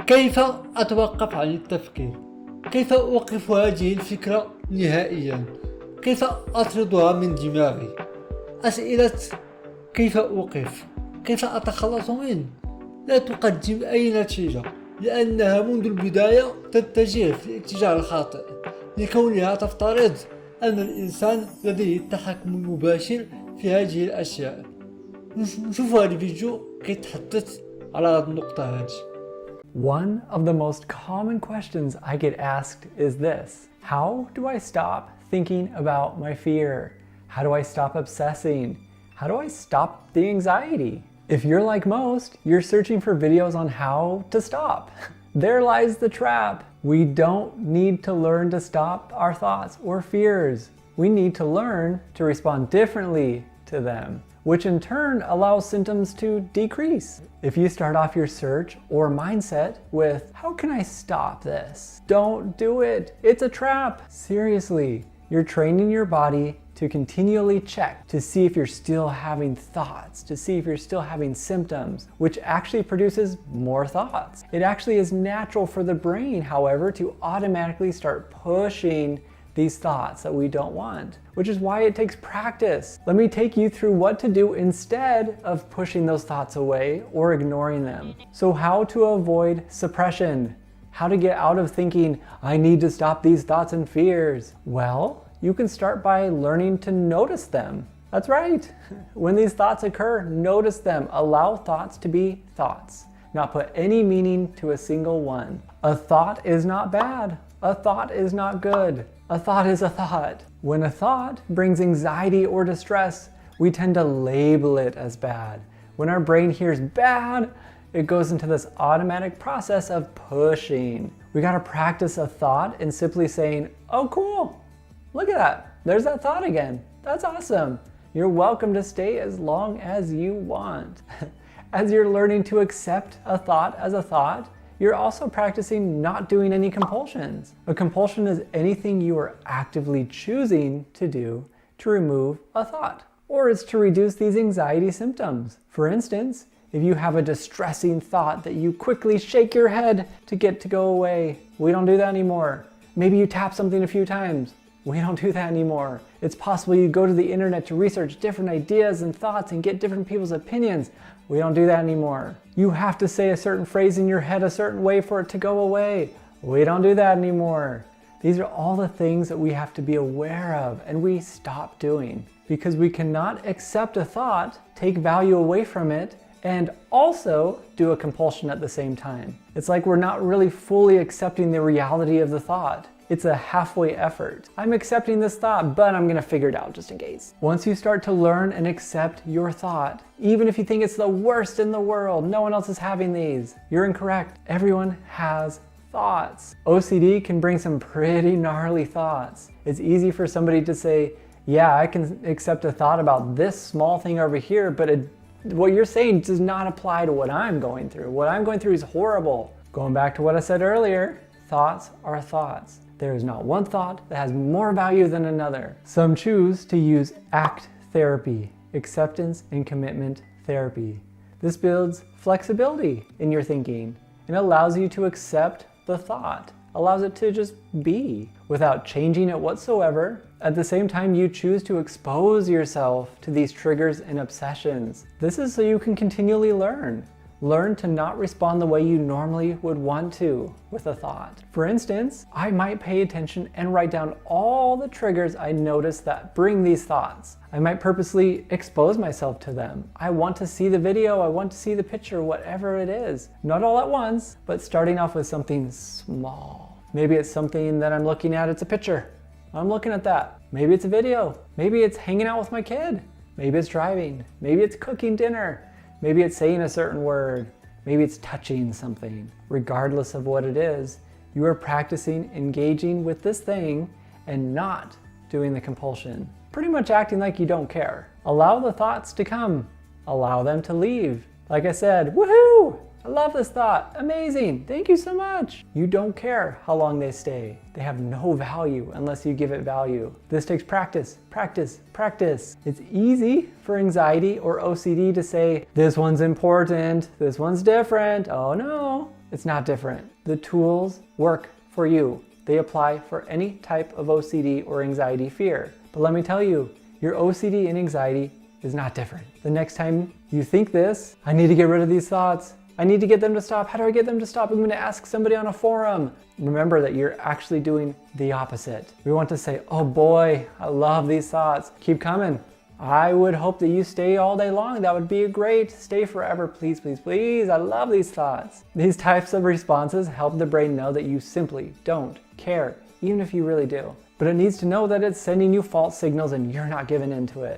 كيف أتوقف عن التفكير؟ كيف أوقف هذه الفكرة نهائيا؟ كيف أطردها من دماغي؟ أسئلة كيف أوقف؟ كيف أتخلص منه؟ لا تقدم أي نتيجة، لأنها منذ البداية تتجه في الاتجاه الخاطئ، لكونها تفترض أن الإنسان لديه التحكم المباشر في هذه الأشياء. نشوف هذا الفيديو كيتحدث على هذه النقطة هذه. One of the most common questions I get asked is this: how do I stop thinking about my fear? How do I stop obsessing? How do I stop the anxiety? If you're like most, you're searching for videos on how to stop. There lies the trap. We don't need to learn to stop our thoughts or fears. We need to learn to respond differently to them, which in turn allows symptoms to decrease. If you start off your search or mindset with, how can I stop this? Don't do it. It's a trap. Seriously, you're training your body to continually check to see if you're still having thoughts, to see if you're still having symptoms, which actually produces more thoughts. It actually is natural for the brain, however, to automatically start pushing these thoughts that we don't want, which is why it takes practice. Let me take you through what to do instead of pushing those thoughts away or ignoring them. So how to avoid suppression, how to get out of thinking, I need to stop these thoughts and fears. Well, you can start by learning to notice them. That's right. When these thoughts occur, notice them. Allow thoughts to be thoughts. Not put any meaning to a single one. A thought is not bad. A thought is not good. A thought is a thought. When a thought brings anxiety or distress, we tend to label it as bad. When our brain hears bad, it goes into this automatic process of pushing. We gotta practice a thought and simply saying, oh cool, look at that. There's that thought again. That's awesome. You're welcome to stay as long as you want. As you're learning to accept a thought as a thought, you're also practicing not doing any compulsions. A compulsion is anything you are actively choosing to do to remove a thought, or it's to reduce these anxiety symptoms. For instance, if you have a distressing thought that you quickly shake your head to get to go away, we don't do that anymore. Maybe you tap something a few times. We don't do that anymore. It's possible you go to the internet to research different ideas and thoughts and get different people's opinions. We don't do that anymore. You have to say a certain phrase in your head a certain way for it to go away. We don't do that anymore. These are all the things that we have to be aware of and we stop doing because we cannot accept a thought, take value away from it, and also do a compulsion at the same time. It's like we're not really fully accepting the reality of the thought. It's a halfway effort. I'm accepting this thought, but I'm gonna figure it out just in case. Once you start to learn and accept your thought, even if you think it's the worst in the world, no one else is having these, you're incorrect. Everyone has thoughts. OCD can bring some pretty gnarly thoughts. It's easy for somebody to say, yeah, I can accept a thought about this small thing over here, but what you're saying does not apply to what I'm going through. What I'm going through is horrible. Going back to what I said earlier, thoughts are thoughts. There is not one thought that has more value than another. Some choose to use ACT therapy, acceptance and commitment therapy. This builds flexibility in your thinking and allows you to accept the thought, allows it to just be without changing it whatsoever. At the same time, you choose to expose yourself to these triggers and obsessions. This is so you can continually learn. Learn to not respond the way you normally would want to with a thought. For instance, I might pay attention and write down all the triggers I notice that bring these thoughts. I might purposely expose myself to them. I want to see the video, I want to see the picture, whatever it is. Not all at once, but starting off with something small. Maybe it's something that I'm looking at, it's a picture. I'm looking at that. Maybe it's a video. Maybe it's hanging out with my kid. Maybe it's driving. Maybe it's cooking dinner. Maybe it's saying a certain word. Maybe it's touching something. Regardless of what it is, you are practicing engaging with this thing and not doing the compulsion. Pretty much acting like you don't care. Allow the thoughts to come. Allow them to leave. Like I said, woohoo! I love this thought. Amazing. Thank you so much. You don't care how long they stay. They have no value unless you give it value. This takes practice, practice, practice. It's easy for anxiety or OCD to say, this one's important, this one's different. Oh no. It's not different. The tools work for you. They apply for any type of OCD or anxiety fear. But let me tell you, your OCD and anxiety is not different. The next time you think this, I need to get rid of these thoughts. I need to get them to stop. How do I get them to stop? I'm going to ask somebody on a forum. Remember that you're actually doing the opposite. We want to say, oh boy, I love these thoughts. Keep coming. I would hope that you stay all day long. That would be great. Stay forever, please, please, please. I love these thoughts. These types of responses help the brain know that you simply don't care, even if you really do. But it needs to know that it's sending you false signals and you're not giving into it.